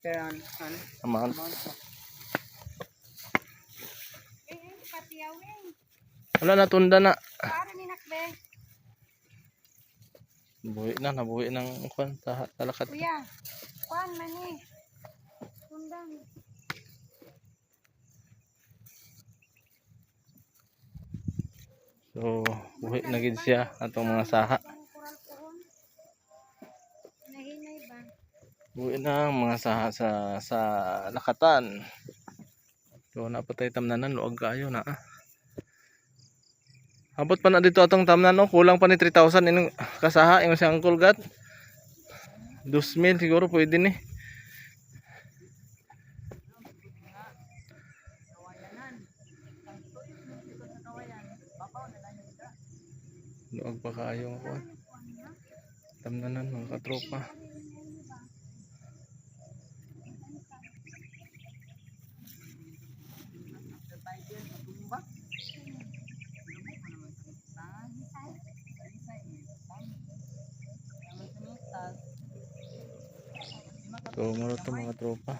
Kaya Amount. Wala na, tunda na. Buhi na, nabuhi ng kwan sa talakat. Kuya, kuan man eh. Tundang. So, buhi na gid siya atong mga saha. Nahinay ba? Buhi na ang mga saha sa lakatan. So, napatay tamnanan, luag kayo na. Abot pa na dito atong tamnan, no? Kulang pa ni 3,000 ining kasaha, yung siyang kulgat. 2,000 siguro pwede ni. Luag pa kayo ako. Tamnanan mga katropa. So, maro to mga tropa.